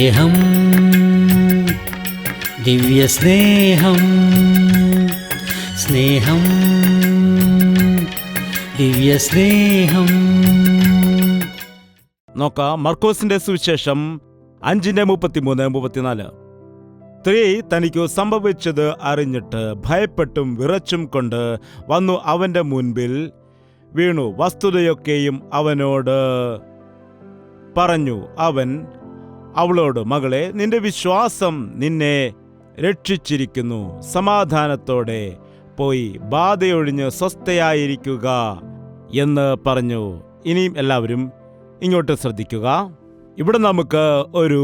സ്നേഹം, ദിവ്യസ്നേഹം, സ്നേഹം, ദിവ്യസ്നേഹം. നോക്കാം മർക്കോസിന്റെ സുവിശേഷം 5:33-34. സ്ത്രീ തനിക്കു സംഭവിച്ചത് അറിഞ്ഞിട്ട് ഭയപ്പെട്ടും വിറച്ചും കൊണ്ട് വന്നു അവന്റെ മുൻപിൽ വീണു വസ്തുതയൊക്കെയും അവനോട് പറഞ്ഞു. അവൻ അവളോട്, മകളെ, നിന്റെ വിശ്വാസം നിന്നെ രക്ഷിച്ചിരിക്കുന്നു. സമാധാനത്തോടെ പോയി ബാധയൊഴിഞ്ഞ് സ്വസ്ഥയായിരിക്കുക എന്ന് പറഞ്ഞു. ഇനിയും എല്ലാവരും ഇങ്ങോട്ട് ശ്രദ്ധിക്കുക. ഇവിടെ നമുക്ക് ഒരു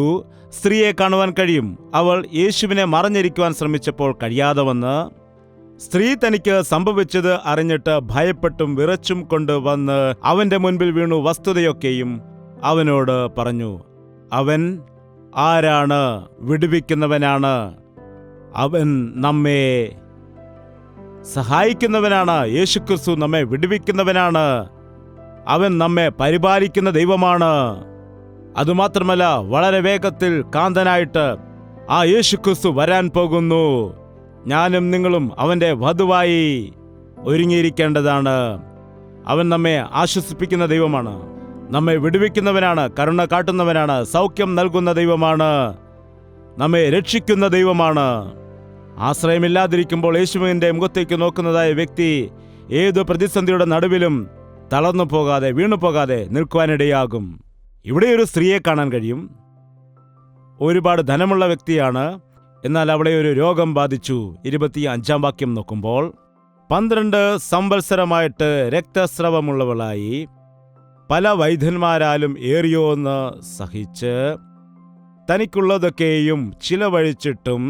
സ്ത്രീയെ കാണുവാൻ കഴിയും. അവൾ യേശുവിനെ മറഞ്ഞിരിക്കുവാൻ ശ്രമിച്ചപ്പോൾ കഴിയാതെ വന്ന് സ്ത്രീ തനിക്ക് സംഭവിച്ചത് അറിഞ്ഞിട്ട് ഭയപ്പെട്ടും വിറച്ചും കൊണ്ട് വന്ന് അവന്റെ മുൻപിൽ വീണു വസ്തുതയൊക്കെയും അവനോട് പറഞ്ഞു. അവൻ ആരാണ്? വിടുവിക്കുന്നവനാണ്. അവൻ നമ്മെ സഹായിക്കുന്നവനാണ്. യേശുക്രിസ്തു നമ്മെ വിടുവിക്കുന്നവനാണ്. അവൻ നമ്മെ പരിപാലിക്കുന്ന ദൈവമാണ്. അതുമാത്രമല്ല, വളരെ വേഗത്തിൽ കാന്തനായിട്ട് ആ യേശുക്രിസ്തു വരാൻ പോകുന്നു. ഞാനും നിങ്ങളും അവന്റെ വധുവായി ഒരുങ്ങിയിരിക്കേണ്ടതാണ്. അവൻ നമ്മെ ആശ്വസിപ്പിക്കുന്ന ദൈവമാണ്. നമ്മെ വിടുവിക്കുന്നവനാണ്. കരുണ കാട്ടുന്നവനാണ്. സൗഖ്യം നൽകുന്ന ദൈവമാണ്. നമ്മെ രക്ഷിക്കുന്ന ദൈവമാണ്. ആശ്രയമില്ലാതിരിക്കുമ്പോൾ യേശുവിന്റെ മുഖത്തേക്ക് നോക്കുന്നതായ വ്യക്തി ഏതു പ്രതിസന്ധിയുടെ നടുവിലും തളർന്നു പോകാതെ, വീണു പോകാതെ നിൽക്കുവാനിടയാകും. ഇവിടെ ഒരു സ്ത്രീയെ കാണാൻ കഴിയും. ഒരുപാട് ധനമുള്ള വ്യക്തിയാണ്. എന്നാൽ അവളെ ഒരു രോഗം ബാധിച്ചു. 25-ാം വാക്യം നോക്കുമ്പോൾ, 12 സംവത്സരമായിട്ട് രക്തസ്രവമുള്ളവളായി പല വൈദ്യന്മാരാലും ഏറിയോന്ന് സഹിച്ച് തനിക്കുള്ളതൊക്കെയും ചിലവഴിച്ചിട്ടും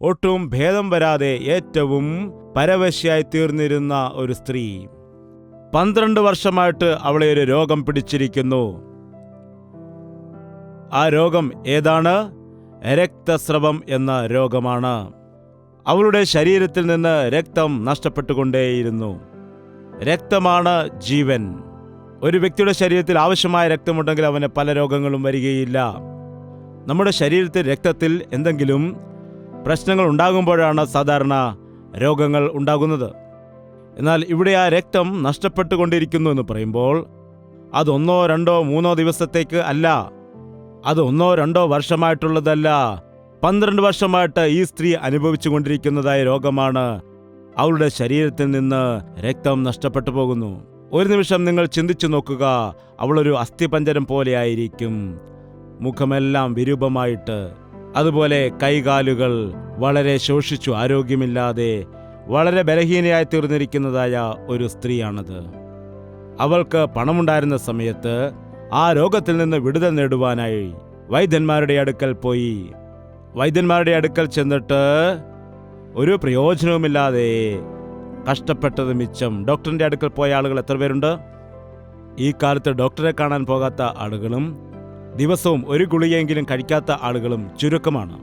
ഒട്ടും ഭേദം വരാതെ ഏറ്റവും പരവശയായി തീർന്നിരുന്ന ഒരു സ്ത്രീ. 12 വർഷമായിട്ട് അവളെ ഒരു രോഗം പിടിച്ചിരിക്കുന്നു. ആ രോഗം ഏതാണ്? രക്തസ്രവം എന്ന രോഗമാണ്. അവളുടെ ശരീരത്തിൽ നിന്ന് രക്തം നഷ്ടപ്പെട്ടുകൊണ്ടേയിരുന്നു. രക്തമാണ് ജീവൻ. ഒരു വ്യക്തിയുടെ ശരീരത്തിൽ ആവശ്യമായ രക്തമുണ്ടെങ്കിൽ അവന് പല രോഗങ്ങളും വരികയില്ല. നമ്മുടെ ശരീരത്തിൽ രക്തത്തിൽ എന്തെങ്കിലും പ്രശ്നങ്ങൾ ഉണ്ടാകുമ്പോഴാണ് സാധാരണ രോഗങ്ങൾ ഉണ്ടാകുന്നത്. എന്നാൽ ഇവിടെ ആ രക്തം നഷ്ടപ്പെട്ടുകൊണ്ടിരിക്കുന്നു എന്ന് പറയുമ്പോൾ അത് 1, 2, 3 ദിവസത്തേക്ക് അല്ല. അത് 1, 2 വർഷമായിട്ടുള്ളതല്ല. 12 വർഷമായിട്ട് ഈ സ്ത്രീ അനുഭവിച്ചു കൊണ്ടിരിക്കുന്നതായ രോഗമാണ്. അവളുടെ ശരീരത്തിൽ നിന്ന് രക്തം നഷ്ടപ്പെട്ടു പോകുന്നു. ഒരു നിമിഷം നിങ്ങൾ ചിന്തിച്ചു നോക്കുക. അവളൊരു അസ്ഥിപഞ്ജരം പോലെയായിരിക്കും. മുഖമെല്ലാം വിരൂപമായിട്ട്, അതുപോലെ കൈകാലുകൾ വളരെ ശോഷിച്ചു, ആരോഗ്യമില്ലാതെ വളരെ ബലഹീനയായി തീർന്നിരിക്കുന്നതായ ഒരു സ്ത്രീയാണത്. അവൾക്ക് പണമുണ്ടായിരുന്ന സമയത്ത് ആ രോഗത്തിൽ നിന്ന് വിടുതൽ നേടുവാനായി വൈദ്യന്മാരുടെ അടുക്കൽ പോയി. വൈദ്യന്മാരുടെ അടുക്കൽ ചെന്നിട്ട് ഒരു പ്രയോജനവുമില്ലാതെ കഷ്ടപ്പെട്ടത് മിച്ചം. ഡോക്ടറിന്റെ അടുക്കൽ പോയ ആളുകൾ എത്ര പേരുണ്ട്? ഈ കാലത്ത് ഡോക്ടറെ കാണാൻ പോകാത്ത ആളുകളും ദിവസവും ഒരു ഗുളികയെങ്കിലും കഴിക്കാത്ത ആളുകളും ചുരുക്കമാണ്.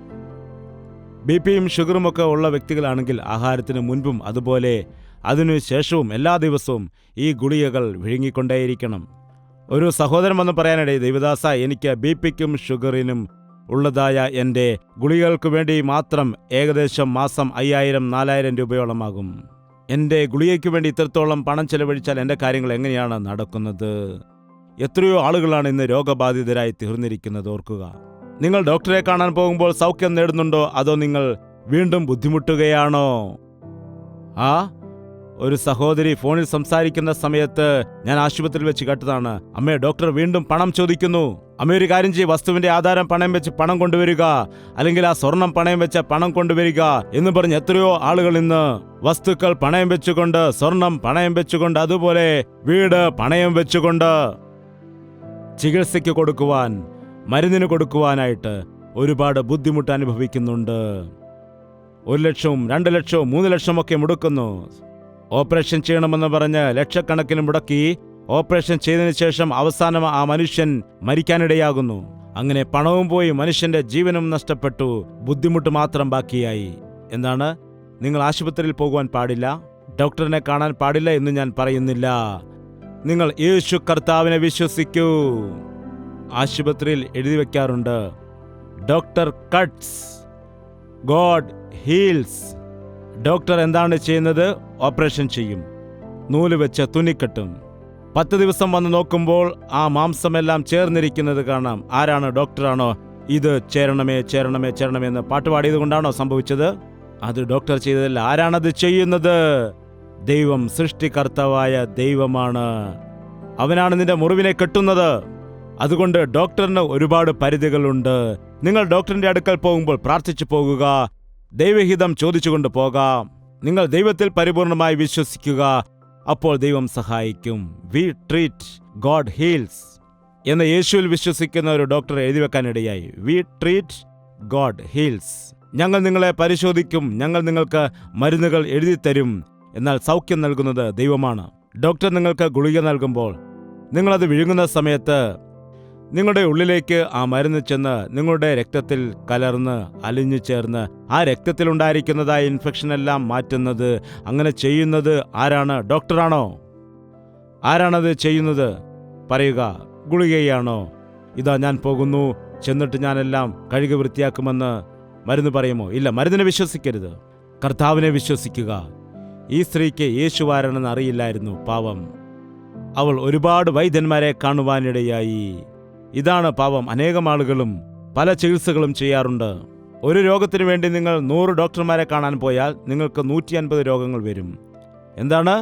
ബിപിയും ഷുഗറുമൊക്കെ ഉള്ള വ്യക്തികളാണെങ്കിൽ ആഹാരത്തിന് മുൻപും അതുപോലെ അതിനു ശേഷവും എല്ലാ ദിവസവും ഈ ഗുളികകൾ വിഴുങ്ങിക്കൊണ്ടേയിരിക്കണം. ഒരു സഹോദരൻ വന്ന് പറയാനിടയിൽ, ദേവദാസ, എനിക്ക് ബിപിക്കും ഷുഗറിനും ഉള്ളതായ എൻ്റെ ഗുളികൾക്ക് വേണ്ടി മാത്രം ഏകദേശം മാസം 5000-4000 രൂപയോളമാകും. എൻ്റെ ഗുളികയ്ക്ക് വേണ്ടി ഇത്രത്തോളം പണം ചെലവഴിച്ചാൽ എൻ്റെ കാര്യങ്ങൾ എങ്ങനെയാണ് നടക്കുന്നത്? എത്രയോ ആളുകളാണ് ഇന്ന് രോഗബാധിതരായി തീർന്നിരിക്കുന്നത്. ഓർക്കുക, നിങ്ങൾ ഡോക്ടറെ കാണാൻ പോകുമ്പോൾ സൗഖ്യം നേടുന്നുണ്ടോ, അതോ നിങ്ങൾ വീണ്ടും ബുദ്ധിമുട്ടുകയാണോ? ഒരു സഹോദരി ഫോണിൽ സംസാരിക്കുന്ന സമയത്ത് ഞാൻ ആശുപത്രിയിൽ വെച്ച് കേട്ടതാണ്. അമ്മേ, ഡോക്ടർ വീണ്ടും പണം ചോദിക്കുന്നു. അമ്മ, ഒരു കാര്യം ചെയ്യ്, വസ്തുവിന്റെ ആധാരം പണയം വെച്ച് പണം കൊണ്ടുവരിക, അല്ലെങ്കിൽ ആ സ്വർണം പണയം വെച്ച പണം കൊണ്ടുവരിക എന്ന് പറഞ്ഞ് എത്രയോ ആളുകൾ ഇന്ന് വസ്തുക്കൾ പണയം വെച്ചുകൊണ്ട്, സ്വർണം പണയം വെച്ചുകൊണ്ട്, അതുപോലെ വീട് പണയം വെച്ചുകൊണ്ട് ചികിത്സയ്ക്ക് കൊടുക്കുവാൻ, മരുന്നിന് കൊടുക്കുവാനായിട്ട് ഒരുപാട് ബുദ്ധിമുട്ട് അനുഭവിക്കുന്നുണ്ട്. 1 ലക്ഷവും 2 ലക്ഷവും 3 ലക്ഷമൊക്കെ മുടക്കുന്നു. ഓപ്പറേഷൻ ചെയ്യണമെന്ന് പറഞ്ഞ് ലക്ഷക്കണക്കിന് മുടക്കി ഓപ്പറേഷൻ ചെയ്തതിനു ശേഷം അവസാനം ആ മനുഷ്യൻ മരിക്കാനിടയാകുന്നു. അങ്ങനെ പണവും പോയി, മനുഷ്യന്റെ ജീവനും നഷ്ടപ്പെട്ടു, ബുദ്ധിമുട്ട് മാത്രം ബാക്കിയായി. എന്താണ്? നിങ്ങൾ ആശുപത്രിയിൽ പോകുവാൻ പാടില്ല, ഡോക്ടറിനെ കാണാൻ പാടില്ല എന്ന് ഞാൻ പറയുന്നില്ല. നിങ്ങൾ യേശു കർത്താവിനെ വിശ്വസിക്കൂ. ആശുപത്രിയിൽ എഴുതി വയ്ക്കാറുണ്ട്, doctor cuts, God heels. Doctor എന്താണ് ചെയ്യുന്നത്? ഓപ്പറേഷൻ ചെയ്യും, നൂല് വെച്ച് തുന്നിക്കെട്ടും. 10 ദിവസം വന്ന് നോക്കുമ്പോൾ ആ മാംസമെല്ലാം ചേർന്നിരിക്കുന്നത് കാണാം. ആരാണ്? ഡോക്ടറാണോ? ഇത് ചേരണമേ ചേരണമേ ചേരണമേ എന്ന് പാട്ടുപാടിയത് കൊണ്ടാണോ സംഭവിച്ചത്? അത് ഡോക്ടർ ചെയ്തതല്ല. ആരാണത് ചെയ്യുന്നത്? ദൈവം, സൃഷ്ടികർത്താവായ ദൈവമാണ്. അവനാണ് നിന്റെ മുറിവിനെ കെട്ടുന്നത്. അതുകൊണ്ട് ഡോക്ടറിന് ഒരുപാട് പരിധികളുണ്ട്. നിങ്ങൾ ഡോക്ടറിന്റെ അടുക്കൽ പോകുമ്പോൾ പ്രാർത്ഥിച്ചു പോകുക, ദൈവഹിതം ചോദിച്ചുകൊണ്ട് പോകാം. നിങ്ങൾ ദൈവത്തിൽ പരിപൂർണമായി വിശ്വസിക്കുക, അപ്പോൾ ദൈവം സഹായിക്കും. വി ട്രീറ്റ്, ഗോഡ് ഹീൽസ് എന്ന് യേശുവിൽ വിശ്വസിക്കുന്ന ഒരു ഡോക്ടർ എഴുതി വെക്കാനിടയായി. We treat, God heals. ഞങ്ങൾ നിങ്ങളെ പരിശോധിക്കും, ഞങ്ങൾ നിങ്ങൾക്ക് മരുന്നുകൾ എഴുതിത്തരും, എന്നാൽ സൗഖ്യം നൽകുന്നത് ദൈവമാണ്. ഡോക്ടർ നിങ്ങൾക്ക് ഗുളിക നൽകുമ്പോൾ നിങ്ങളത് വിഴുങ്ങുന്ന സമയത്ത് നിങ്ങളുടെ ഉള്ളിലേക്ക് ആ മരുന്ന് ചെന്ന് നിങ്ങളുടെ രക്തത്തിൽ കലർന്ന് അലിഞ്ഞു ചേർന്ന് ആ രക്തത്തിലുണ്ടായിരിക്കുന്നതായ ഇൻഫെക്ഷനെല്ലാം മാറ്റുന്നത്, അങ്ങനെ ചെയ്യുന്നത് ആരാണ്? ഡോക്ടറാണോ? ആരാണത് ചെയ്യുന്നത്? പറയുക. ഗുളികയാണോ? ഇതാ ഞാൻ പോകുന്നു, ചെന്നിട്ട് ഞാനെല്ലാം കഴുകി വൃത്തിയാക്കുമെന്ന് മരുന്ന് പറയുമോ? ഇല്ല. മരുന്നിനെ വിശ്വസിക്കരുത്, കർത്താവിനെ വിശ്വസിക്കുക. ഈ സ്ത്രീക്ക് യേശുവാരാണെന്ന് അറിയില്ലായിരുന്നു. പാവം, അവൾ ഒരുപാട് വൈദ്യന്മാരെ കാണുവാനിടയായി. ഇതാണ് പാവം. അനേകം ആളുകളും പല ചികിത്സകളും ചെയ്യാറുണ്ട്. ഒരു രോഗത്തിനു വേണ്ടി നിങ്ങൾ 100 ഡോക്ടർമാരെ കാണാൻ പോയാൽ നിങ്ങൾക്ക് 150 രോഗങ്ങൾ വരും. എന്താണ്?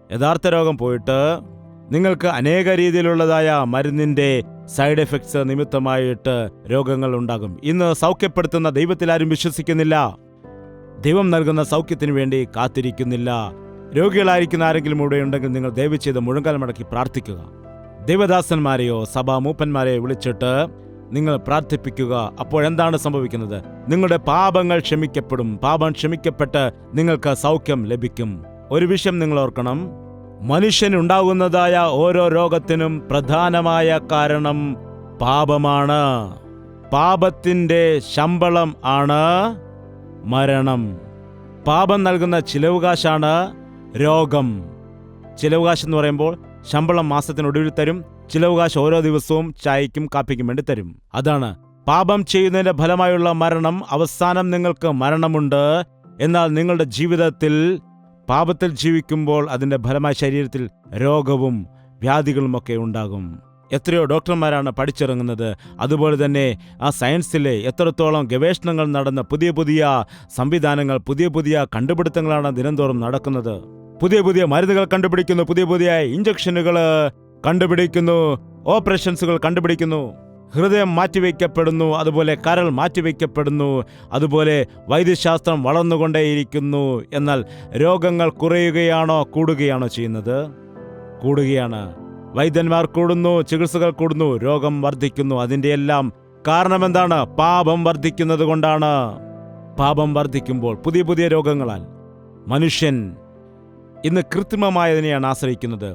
യഥാർത്ഥ രോഗം പോയിട്ട് നിങ്ങൾക്ക് അനേക രീതിയിലുള്ളതായ മരുന്നിൻ്റെ സൈഡ് എഫക്ട്സ് നിമിത്തമായിട്ട് രോഗങ്ങൾ ഉണ്ടാകും. ഇന്ന് സൗഖ്യപ്പെടുത്തുന്ന ദൈവത്തിൽ ആരും വിശ്വസിക്കുന്നില്ല. ദൈവം നൽകുന്ന സൗഖ്യത്തിനു വേണ്ടി കാത്തിരിക്കുന്നില്ല. രോഗികളായിരിക്കുന്ന ആരെങ്കിലും ഇവിടെ ഉണ്ടെങ്കിൽ നിങ്ങൾ ദയവ് ചെയ്ത് മുഴങ്കാൽ മടക്കി പ്രാർത്ഥിക്കുക. ദൈവദാസന്മാരെയോ സഭാമൂപ്പന്മാരെയോ വിളിച്ചിട്ട് നിങ്ങൾ പ്രാർത്ഥിപ്പിക്കുക. അപ്പോഴെന്താണ് സംഭവിക്കുന്നത്? നിങ്ങളുടെ പാപങ്ങൾ ക്ഷമിക്കപ്പെടും. പാപം ക്ഷമിക്കപ്പെട്ട് നിങ്ങൾക്ക് സൗഖ്യം ലഭിക്കും. ഒരു വിഷയം നിങ്ങൾ ഓർക്കണം, മനുഷ്യനുണ്ടാകുന്നതായ ഓരോ രോഗത്തിനും പ്രധാനമായ കാരണം പാപമാണ്. പാപത്തിൻ്റെ ശമ്പളം ആണ് മരണം. പാപം നൽകുന്ന ചിലവുകാശാണ് രോഗം. ചിലവുകാശ് എന്ന് പറയുമ്പോൾ ശമ്പളം മാസത്തിനൊടുവിൽ തരും, ചിലവുകാശ് ഓരോ ദിവസവും ചായയ്ക്കും കാപ്പിക്കും വേണ്ടി തരും. അതാണ് പാപം ചെയ്യുന്നതിന്റെ ഫലമായുള്ള മരണം. അവസാനം നിങ്ങൾക്ക് മരണമുണ്ട്. എന്നാൽ നിങ്ങളുടെ ജീവിതത്തിൽ പാപത്തിൽ ജീവിക്കുമ്പോൾ അതിൻ്റെ ഫലമായ ശരീരത്തിൽ രോഗവും വ്യാധികളുമൊക്കെ ഉണ്ടാകും. എത്രയോ ഡോക്ടർമാരാണ് പഠിച്ചിറങ്ങുന്നത്. അതുപോലെ തന്നെ ആ സയൻസിലെ എത്രത്തോളം ഗവേഷണങ്ങൾ നടന്ന് പുതിയ പുതിയ സംവിധാനങ്ങൾ, പുതിയ പുതിയ കണ്ടുപിടുത്തങ്ങളാണ് ദിനംതോറും നടക്കുന്നത്. പുതിയ പുതിയ മരുന്നുകൾ കണ്ടുപിടിക്കുന്നു, പുതിയ പുതിയ ഇഞ്ചക്ഷനുകൾ കണ്ടുപിടിക്കുന്നു, ഓപ്പറേഷൻസുകൾ കണ്ടുപിടിക്കുന്നു, ഹൃദയം മാറ്റിവെക്കപ്പെടുന്നു, അതുപോലെ കരൾ മാറ്റിവെക്കപ്പെടുന്നു, അതുപോലെ വൈദ്യശാസ്ത്രം വളർന്നുകൊണ്ടേയിരിക്കുന്നു. എന്നാൽ രോഗങ്ങൾ കുറയുകയാണോ കൂടുകയാണോ ചെയ്യുന്നത്? കൂടുകയാണ്. വൈദ്യന്മാർ കൂടുന്നു, ചികിത്സകൾ കൂടുന്നു, രോഗം വർദ്ധിക്കുന്നു. അതിൻ്റെ എല്ലാം കാരണം എന്താണ്? പാപം വർദ്ധിക്കുന്നത് കൊണ്ടാണ്. പാപം വർദ്ധിക്കുമ്പോൾ പുതിയ പുതിയ രോഗങ്ങളാൽ മനുഷ്യൻ ഇന്ന് കൃത്രിമമായതിനെയാണ് ആശ്രയിക്കുന്നത്.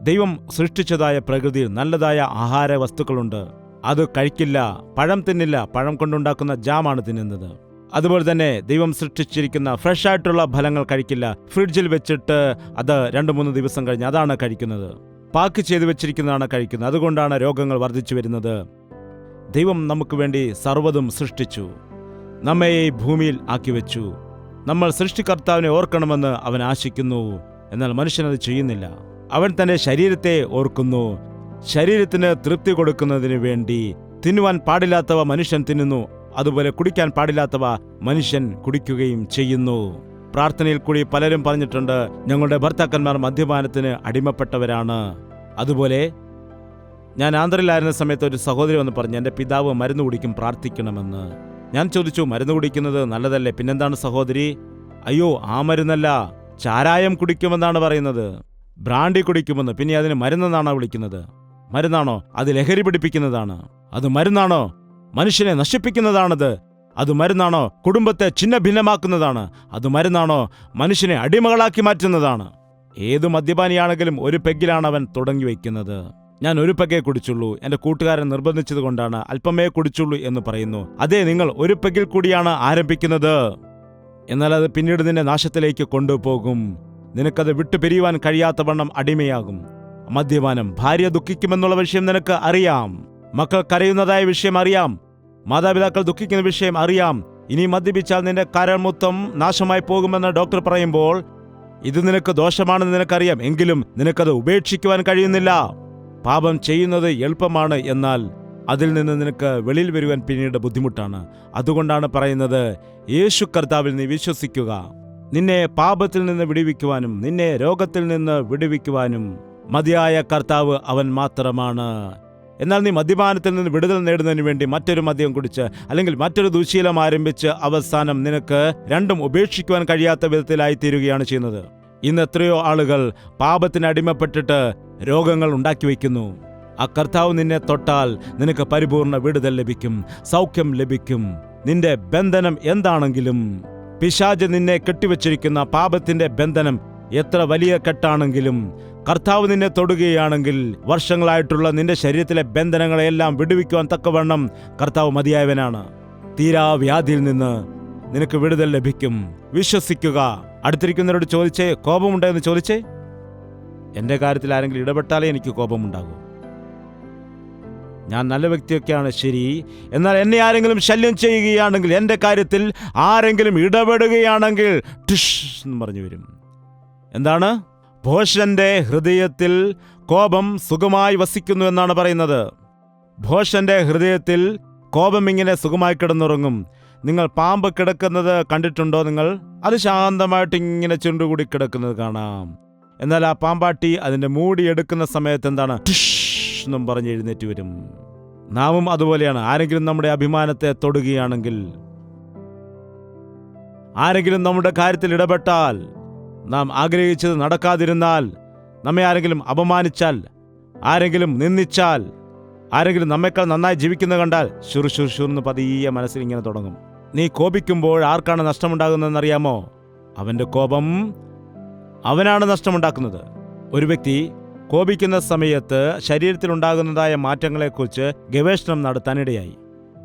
ദൈവം സൃഷ്ടിച്ചതായ പ്രകൃതിയിൽ നല്ലതായ ആഹാര വസ്തുക്കളുണ്ട്, അത് കഴിക്കില്ല. പഴം തിന്നില്ല, പഴം കൊണ്ടുണ്ടാക്കുന്ന ജാമാണ് തിന്നുന്നത്. അതുപോലെ തന്നെ ദൈവം സൃഷ്ടിച്ചിരിക്കുന്ന ഫ്രഷ് ആയിട്ടുള്ള ഫലങ്ങൾ കഴിക്കില്ല. ഫ്രിഡ്ജിൽ വെച്ചിട്ട് അത് 2-3 ദിവസം കഴിഞ്ഞ് അതാണ് കഴിക്കുന്നത്. പാക്ക് ചെയ്ത് വെച്ചിരിക്കുന്നതാണ് കഴിക്കുന്നത്. അതുകൊണ്ടാണ് രോഗങ്ങൾ വർദ്ധിച്ചു വരുന്നത്. ദൈവം നമുക്ക് വേണ്ടി സർവ്വതും സൃഷ്ടിച്ചു, നമ്മെ ഈ ഭൂമിയിൽ ആക്കി വെച്ചു. നമ്മൾ സൃഷ്ടികർത്താവിനെ ഓർക്കണമെന്ന് അവൻ ആശിക്കുന്നു. എന്നാൽ മനുഷ്യനത് ചെയ്യുന്നില്ല. അവൻ തന്റെ ശരീരത്തെ ഓർക്കുന്നു. ശരീരത്തിന് തൃപ്തി കൊടുക്കുന്നതിന് വേണ്ടി തിന്നുവാൻ പാടില്ലാത്തവ മനുഷ്യൻ തിന്നുന്നു, അതുപോലെ കുടിക്കാൻ പാടില്ലാത്തവ മനുഷ്യൻ കുടിക്കുകയും ചെയ്യുന്നു. പ്രാർത്ഥനയിൽ കൂടി പലരും പറഞ്ഞിട്ടുണ്ട്, ഞങ്ങളുടെ ഭർത്താക്കന്മാർ മദ്യപാനത്തിന് അടിമപ്പെട്ടവരാണ്. അതുപോലെ ഞാൻ ആന്ധ്രയിലായിരുന്ന സമയത്ത് ഒരു സഹോദരി വന്ന് പറഞ്ഞു, എൻ്റെ പിതാവ് മരുന്ന് കുടിക്കും, പ്രാർത്ഥിക്കണമെന്ന്. ഞാൻ ചോദിച്ചു, മരുന്ന് കുടിക്കുന്നത് നല്ലതല്ലേ? പിന്നെന്താണ് സഹോദരി? അയ്യോ, ആ മരുന്നല്ല, ചാരായം കുടിക്കുമെന്നാണ് പറയുന്നത്, ബ്രാൻഡി കുടിക്കുമെന്ന്. പിന്നെ അതിന് മരുന്നെന്നാണോ വിളിക്കുന്നത്? മരുന്നാണോ? അത് ലഹരി പിടിപ്പിക്കുന്നതാണ്. അത് മരുന്നാണോ? മനുഷ്യനെ നശിപ്പിക്കുന്നതാണത്. അത് മരുന്നാണോ? കുടുംബത്തെ ഛിന്ന ഭിന്നമാക്കുന്നതാണ്. അത് മരുന്നാണോ? മനുഷ്യനെ അടിമകളാക്കി മാറ്റുന്നതാണ്. ഏതു മദ്യപാനിയാണെങ്കിലും ഒരു പെഗ്ഗിലാണ് അവൻ തുടങ്ങി വയ്ക്കുന്നത്. ഞാൻ ഒരു പെഗ്ഗേ കുടിച്ചുള്ളൂ, എൻ്റെ കൂട്ടുകാരൻ നിർബന്ധിച്ചത് കൊണ്ടാണ് അല്പമേ കുടിച്ചുള്ളൂ എന്ന് പറയുന്നു. അതേ, നിങ്ങൾ ഒരു പെഗ്ഗിൽ കൂടിയാണ് ആരംഭിക്കുന്നത്. എന്നാൽ അത് പിന്നീട് നിന്നെ നാശത്തിലേക്ക് കൊണ്ടുപോകും. നിനക്കത് വിട്ടുപിരിയുവാൻ കഴിയാത്തവണ്ണം അടിമയാകും. മദ്യപാനം, ഭാര്യ ദുഃഖിക്കുമെന്നുള്ള വിഷയം നിനക്ക് അറിയാം, മക്കൾ കരയുന്നതായ വിഷയം അറിയാം. മാതാപിതാക്കൾ ദുഃഖിക്കുന്ന വിഷയം അറിയാം. ഇനി മദ്യപിച്ചാൽ നിന്റെ കരൾ മൊത്തം നാശമായി പോകുമെന്ന് ഡോക്ടർ പറയുമ്പോൾ ഇത് നിനക്ക് ദോഷമാണെന്ന് നിനക്കറിയാം. എങ്കിലും നിനക്കത് ഉപേക്ഷിക്കുവാൻ കഴിയുന്നില്ല. പാപം ചെയ്യുന്നത് എളുപ്പമാണ്, എന്നാൽ അതിൽ നിന്ന് നിനക്ക് വെളിയിൽ വരുവാൻ പിന്നീട് ബുദ്ധിമുട്ടാണ്. അതുകൊണ്ടാണ് പറയുന്നത്, യേശു കർത്താവിൽ നീ വിശ്വസിക്കുക. നിന്നെ പാപത്തിൽ നിന്ന് വിടുവിക്കുവാനും നിന്നെ രോഗത്തിൽ നിന്ന് വിടുവിക്കുവാനും മതിയായ കർത്താവ് അവൻ മാത്രമാണ്. എന്നാൽ നീ മദ്യപാനത്തിൽ നിന്ന് വിടുതൽ നേടുന്നതിന് വേണ്ടി മറ്റൊരു മദ്യം കുടിച്ച് അല്ലെങ്കിൽ മറ്റൊരു ദുശീലം ആരംഭിച്ച് അവസാനം നിനക്ക് രണ്ടും ഉപേക്ഷിക്കുവാൻ കഴിയാത്ത വിധത്തിലായിത്തീരുകയാണ് ചെയ്യുന്നത്. ഇന്ന് എത്രയോ ആളുകൾ പാപത്തിന് അടിമപ്പെട്ടിട്ട് രോഗങ്ങൾ ഉണ്ടാക്കി വയ്ക്കുന്നു. ആ കർത്താവ് നിന്നെ തൊട്ടാൽ നിനക്ക് പരിപൂർണ വിടുതൽ ലഭിക്കും, സൗഖ്യം ലഭിക്കും. നിന്റെ ബന്ധനം എന്താണെങ്കിലും, പിശാച് നിന്നെ കെട്ടിവച്ചിരിക്കുന്ന പാപത്തിന്റെ ബന്ധനം എത്ര വലിയ കെട്ടാണെങ്കിലും, കർത്താവ് നിന്നെ തൊടുകയാണെങ്കിൽ വർഷങ്ങളായിട്ടുള്ള നിന്റെ ശരീരത്തിലെ ബന്ധനങ്ങളെല്ലാം വിടുവിക്കുവാൻ തക്കവണ്ണം കർത്താവ് മതിയായവനാണ്. തീരാവ്യാധിയിൽ നിന്ന് നിനക്ക് വിടുതൽ ലഭിക്കും. വിശ്വസിക്കുക. അടുത്തിരിക്കുന്നവരോട് ചോദിച്ചേ, കോപമുണ്ടോ എന്ന് ചോദിച്ചേ. എൻ്റെ കാര്യത്തിൽ ആരെങ്കിലും ഇടപെട്ടാലേ എനിക്ക് കോപമുണ്ടാകും. ഞാൻ നല്ല വ്യക്തിയൊക്കെയാണ്, ശരി. എന്നാൽ എന്നെ ആരെങ്കിലും ശല്യം ചെയ്യുകയാണെങ്കിൽ, എൻ്റെ കാര്യത്തിൽ ആരെങ്കിലും ഇടപെടുകയാണെങ്കിൽ ടിഷ് എന്ന് പറഞ്ഞു വരും. എന്താണ്? ഭോഷന്റെ ഹൃദയത്തിൽ കോപം സുഖമായി വസിക്കുന്നു എന്നാണ് പറയുന്നത്. ഭോഷന്റെ ഹൃദയത്തിൽ കോപം ഇങ്ങനെ സുഖമായി കിടന്നുറങ്ങും. നിങ്ങൾ പാമ്പ് കിടക്കുന്നത് കണ്ടിട്ടുണ്ടോ? നിങ്ങൾ അത് ശാന്തമായിട്ട് ഇങ്ങനെ ചുണ്ടുകൂടി കിടക്കുന്നത് കാണാം. എന്നാൽ ആ പാമ്പാട്ടി അതിൻ്റെ മൂടി എടുക്കുന്ന സമയത്ത് എന്താണ്? ടിഷ് എന്നും പറഞ്ഞ് എഴുന്നേറ്റ് വരും. നാമും അതുപോലെയാണ്. ആരെങ്കിലും നമ്മുടെ അഭിമാനത്തെ തൊടുകയാണെങ്കിൽ, ആരെങ്കിലും നമ്മുടെ കാര്യത്തിൽ ഇടപെട്ടാൽ, നാം ആഗ്രഹിച്ചത് നടക്കാതിരുന്നാൽ, നമ്മെ ആരെങ്കിലും അപമാനിച്ചാൽ, ആരെങ്കിലും നിന്ദിച്ചാൽ, ആരെങ്കിലും നമ്മെക്കാൾ നന്നായി ജീവിക്കുന്നത് കണ്ടാൽ ശുറുശുറുന്ന് പതിയെ മനസ്സിൽ ഇങ്ങനെ തുടങ്ങും. നീ കോപിക്കുമ്പോൾ ആർക്കാണ് നഷ്ടമുണ്ടാകുന്നതെന്നറിയാമോ? അവൻ്റെ കോപം അവനാണ് നഷ്ടമുണ്ടാക്കുന്നത്. ഒരു വ്യക്തി കോപിക്കുന്ന സമയത്ത് ശരീരത്തിലുണ്ടാകുന്നതായ മാറ്റങ്ങളെക്കുറിച്ച് ഗവേഷണം നടത്താനിടയായി.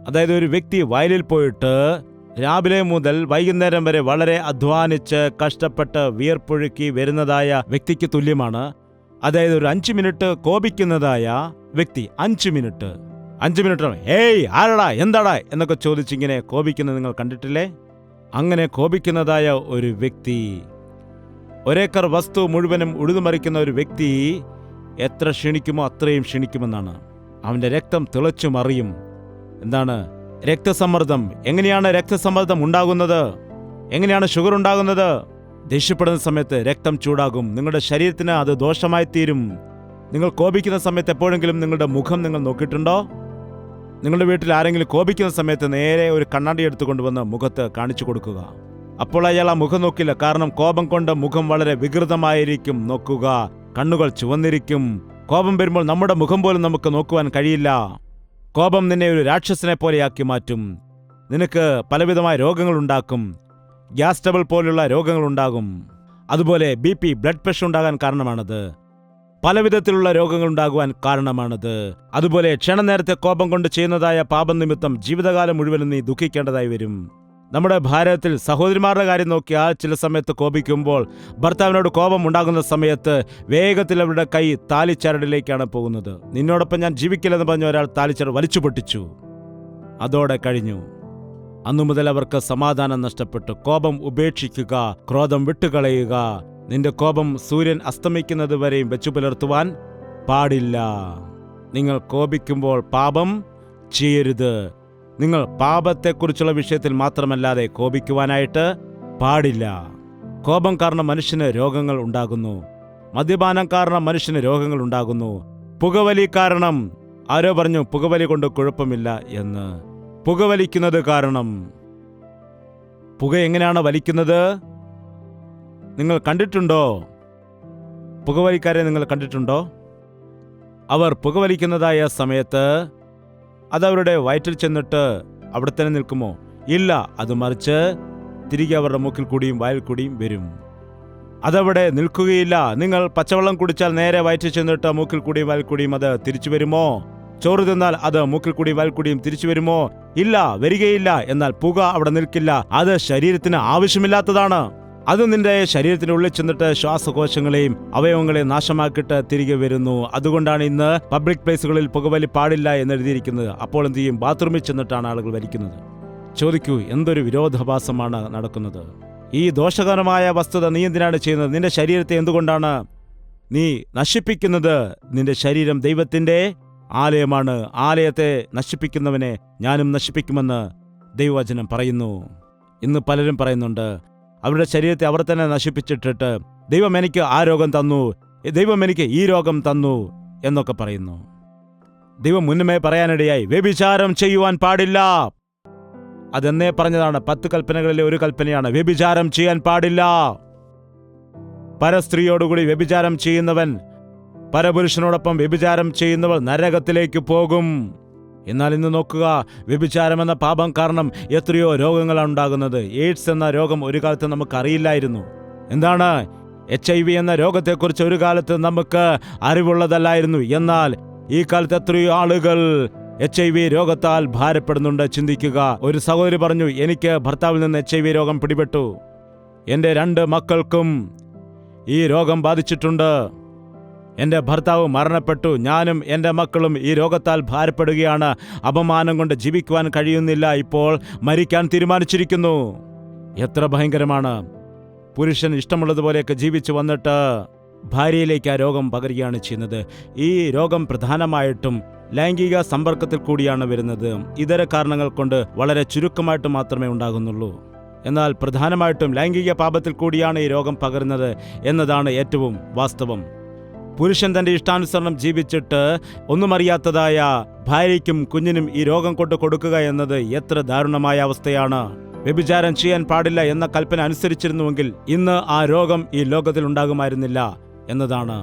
അതായത് ഒരു വ്യക്തി വയലിൽ പോയിട്ട് രാവിലെ മുതൽ വൈകുന്നേരം വരെ വളരെ അധ്വാനിച്ച് കഷ്ടപ്പെട്ട് വിയർപ്പൊഴുക്കി വരുന്നതായ വ്യക്തിക്ക് തുല്യമാണ്. അതായത് ഒരു 5 മിനിറ്റ് കോപിക്കുന്നതായ വ്യക്തി 5 മിനിറ്റ് ഏയ് ആരടാ എന്താടാ എന്നൊക്കെ ചോദിച്ചിങ്ങനെ കോപിക്കുന്നത് നിങ്ങൾ കണ്ടിട്ടില്ലേ? അങ്ങനെ കോപിക്കുന്നതായ ഒരു വ്യക്തി, ഒരേക്കർ വസ്തു മുഴുവനും ഉഴുതുമറിക്കുന്ന ഒരു വ്യക്തി എത്ര ക്ഷണിക്കുമോ അത്രയും ക്ഷണിക്കുമെന്നാണ്. അവൻ്റെ രക്തം തിളച്ചു മറിയും. എന്താണ്? രക്തസമ്മർദ്ദം. എങ്ങനെയാണ് രക്തസമ്മർദ്ദം ഉണ്ടാകുന്നത്? എങ്ങനെയാണ് ഷുഗർ ഉണ്ടാകുന്നത്? ദേഷ്യപ്പെടുന്ന സമയത്ത് രക്തം ചൂടാകും. നിങ്ങളുടെ ശരീരത്തിന് അത് ദോഷമായി തീരും. നിങ്ങൾ കോപിക്കുന്ന സമയത്ത് എപ്പോഴെങ്കിലും നിങ്ങളുടെ മുഖം നിങ്ങൾ നോക്കിയിട്ടുണ്ടോ? നിങ്ങളുടെ വീട്ടിൽ ആരെങ്കിലും കോപിക്കുന്ന സമയത്ത് നേരെ ഒരു കണ്ണാടി എടുത്തുകൊണ്ടുവന്ന് മുഖത്ത് കാണിച്ചു കൊടുക്കുക. അപ്പോൾ അയാൾ ആ മുഖം നോക്കില്ല. കാരണം കോപം കൊണ്ട് മുഖം വളരെ വികൃതമായിരിക്കും. നോക്കുക, കണ്ണുകൾ ചുവന്നിരിക്കും. കോപം വരുമ്പോൾ നമ്മുടെ മുഖം പോലും നമുക്ക് നോക്കുവാൻ കഴിയില്ല. കോപം നിന്നെ ഒരു രാക്ഷസനെ പോലെയാക്കി മാറ്റും. നിനക്ക് പലവിധമായ രോഗങ്ങൾ ഉണ്ടാക്കും. ഗ്യാസ് ട്രബിൾ പോലുള്ള രോഗങ്ങൾ ഉണ്ടാകും. അതുപോലെ BP, ബ്ലഡ് പ്രഷർ ഉണ്ടാകാൻ കാരണമാണത്. പലവിധത്തിലുള്ള രോഗങ്ങൾ ഉണ്ടാകുവാൻ കാരണമാണത്. അതുപോലെ ക്ഷണനേരത്തെ കോപം കൊണ്ട് ചെയ്യുന്നതായ പാപം നിമിത്തം ജീവിതകാലം മുഴുവനും നീ ദുഃഖിക്കേണ്ടതായി വരും. നമ്മുടെ ഭാരതത്തിൽ സഹോദരിമാരുടെ കാര്യം നോക്കിയാൽ ചില സമയത്ത് കോപിക്കുമ്പോൾ ഭർത്താവിനോട് കോപം ഉണ്ടാകുന്ന സമയത്ത് വേഗത്തിൽ അവരുടെ കൈ താലിച്ചരടിലേക്കാണ് പോകുന്നത്. നിന്നോടൊപ്പം ഞാൻ ജീവിക്കില്ലെന്ന് പറഞ്ഞ ഒരാൾ താലിച്ചരട് വലിച്ചു പൊട്ടിച്ചു. അതോടെ കഴിഞ്ഞു. അന്നു മുതൽ അവർക്ക് സമാധാനം നഷ്ടപ്പെട്ടു. കോപം ഉപേക്ഷിക്കുക, ക്രോധം വിട്ടുകളയുക. നിന്റെ കോപം സൂര്യൻ അസ്തമിക്കുന്നത് വരെയും വെച്ചു പുലർത്തുവാൻ പാടില്ല. നിങ്ങൾ കോപിക്കുമ്പോൾ പാപം ചെയ്യരുത്. നിങ്ങൾ പാപത്തെക്കുറിച്ചുള്ള വിഷയത്തിൽ മാത്രമല്ലാതെ കോപിക്കുവാനായിട്ട് പാടില്ല. കോപം കാരണം മനുഷ്യന് രോഗങ്ങൾ ഉണ്ടാകുന്നു. മദ്യപാനം കാരണം മനുഷ്യന് രോഗങ്ങൾ ഉണ്ടാകുന്നു. പുകവലി കാരണം, ആരോ പറഞ്ഞു പുകവലി കൊണ്ട് കുഴപ്പമില്ല എന്ന്. പുകവലിക്കുന്നത് കാരണം, പുക എങ്ങനെയാണ് വലിക്കുന്നത്? നിങ്ങൾ കണ്ടിട്ടുണ്ടോ? പുകവലിക്കാരെ നിങ്ങൾ കണ്ടിട്ടുണ്ടോ? അവർ പുകവലിക്കുന്നതായ സമയത്ത് അതവരുടെ വയറ്റിൽ ചെന്നിട്ട് അവിടെ തന്നെ നിൽക്കുമോ? ഇല്ല. അത് മറിച്ച് തിരികെ അവരുടെ മൂക്കിൽ കൂടിയും വായിൽ കൂടിയും വരും. അതവിടെ നിൽക്കുകയില്ല. നിങ്ങൾ പച്ചവെള്ളം കുടിച്ചാൽ നേരെ വയറ്റിൽ ചെന്നിട്ട് മൂക്കിൽ കൂടിയും വായിൽ കൂടിയും അത് തിരിച്ചു വരുമോ? ചോറ് തിന്നാൽ അത് മൂക്കിൽ കൂടിയും വായിൽ കൂടിയും തിരിച്ചു വരുമോ? ഇല്ല, വരികയില്ല. എന്നാൽ പുക അവിടെ നിൽക്കില്ല. അത് ശരീരത്തിന് ആവശ്യമില്ലാത്തതാണ്. അത് നിന്റെ ശരീരത്തിന് ഉള്ളിൽ ചെന്നിട്ട് ശ്വാസകോശങ്ങളെയും അവയവങ്ങളെയും നാശമാക്കിയിട്ട് തിരികെ വരുന്നു. അതുകൊണ്ടാണ് ഇന്ന് പബ്ലിക് പ്ലേസുകളിൽ പുകവലി പാടില്ല എന്ന് എഴുതിയിരിക്കുന്നത്. അപ്പോൾ എന്ത് ചെയ്യും? ബാത്റൂമിൽ ചെന്നിട്ടാണ് ആളുകൾ വലിക്കുന്നത്. ചോദിക്കൂ, എന്തൊരു വിരോധാഭാസമാണ് നടക്കുന്നത്? ഈ ദോഷകരമായ വസ്തുത നീ എന്തിനാണ് ചെയ്യുന്നത്? നിന്റെ ശരീരത്തെ എന്തുകൊണ്ടാണ് നീ നശിപ്പിക്കുന്നത്? നിന്റെ ശരീരം ദൈവത്തിന്റെ ആലയമാണ്. ആലയത്തെ നശിപ്പിക്കുന്നവനെ ഞാനും നശിപ്പിക്കുമെന്ന് ദൈവവചനം പറയുന്നു. ഇന്ന് പലരും പറയുന്നുണ്ട്, അവരുടെ ശരീരത്തെ അവർ തന്നെ നശിപ്പിച്ചിട്ടിട്ട് ദൈവം എനിക്ക് ആ രോഗം തന്നു, ദൈവം എനിക്ക് ഈ രോഗം തന്നു എന്നൊക്കെ പറയുന്നു. ദൈവം മുന്നമേ പറയാനിടയായി, വ്യഭിചാരം ചെയ്യുവാൻ പാടില്ല. അതെന്നേ പറഞ്ഞതാണ്. 10 കൽപ്പനകളിലെ ഒരു കൽപ്പനയാണ് വ്യഭിചാരം ചെയ്യാൻ പാടില്ല. പരസ്ത്രീയോടുകൂടി വ്യഭിചാരം ചെയ്യുന്നവൻ, പരപുരുഷനോടൊപ്പം വ്യഭിചാരം ചെയ്യുന്നവർ നരകത്തിലേക്ക് പോകും. എന്നാൽ ഇന്ന് നോക്കുക, വ്യഭിചാരം എന്ന പാപം കാരണം എത്രയോ രോഗങ്ങളാണ് ഉണ്ടാകുന്നത്. എയ്ഡ്സ് എന്ന രോഗം ഒരു കാലത്ത് നമുക്ക് അറിയില്ലായിരുന്നു. എന്താണ് HIV എന്ന രോഗത്തെക്കുറിച്ച് ഒരു കാലത്ത് നമുക്ക് അറിവുള്ളതല്ലായിരുന്നു. എന്നാൽ ഈ കാലത്ത് എത്രയോ ആളുകൾ HIV രോഗത്താൽ ഭാരപ്പെടുന്നുണ്ട്. ചിന്തിക്കുക. ഒരു സഹോദരി പറഞ്ഞു, എനിക്ക് ഭർത്താവിൽ നിന്ന് HIV രോഗം പിടിപെട്ടു. എൻ്റെ 2 മക്കൾക്കും ഈ രോഗം ബാധിച്ചിട്ടുണ്ട്. എൻ്റെ ഭർത്താവ് മരണപ്പെട്ടു. ഞാനും എൻ്റെ മക്കളും ഈ രോഗത്താൽ ഭാരപ്പെടുകയാണ്. അപമാനം കൊണ്ട് ജീവിക്കുവാൻ കഴിയുന്നില്ല. ഇപ്പോൾ മരിക്കാൻ തീരുമാനിച്ചിരിക്കുന്നു. എത്ര ഭയങ്കരമാണ്! പുരുഷൻ ഇഷ്ടമുള്ളതുപോലെയൊക്കെ ജീവിച്ചു വന്നിട്ട് ഭാര്യയിലേക്ക് ആ രോഗം പകരുകയാണ് ചെയ്യുന്നത്. ഈ രോഗം പ്രധാനമായിട്ടും ലൈംഗിക സമ്പർക്കത്തിൽ കൂടിയാണ് വരുന്നത്. ഇതര കാരണങ്ങൾ കൊണ്ട് വളരെ ചുരുക്കമായിട്ട് മാത്രമേ ഉണ്ടാകുന്നുള്ളൂ. എന്നാൽ പ്രധാനമായിട്ടും ലൈംഗിക പാപത്തിൽ കൂടിയാണ് ഈ രോഗം പകരുന്നത് എന്നതാണ് ഏറ്റവും വാസ്തവം. പുരുഷൻ തന്റെ ഇഷ്ടാനുസരണം ജീവിച്ചിട്ട് ഒന്നും അറിയാത്തതായ ഭാര്യയ്ക്കും കുഞ്ഞിനും ഈ രോഗം കൊണ്ട് കൊടുക്കുക എന്നത് എത്ര ദാരുണമായ അവസ്ഥയാണ്. വ്യഭിചാരം ചെയ്യാൻ പാടില്ല എന്ന കൽപ്പന അനുസരിച്ചിരുന്നുവെങ്കിൽ ഇന്ന് ആ രോഗം ഈ ലോകത്തിൽ ഉണ്ടാകുമായിരുന്നില്ല എന്നതാണ്.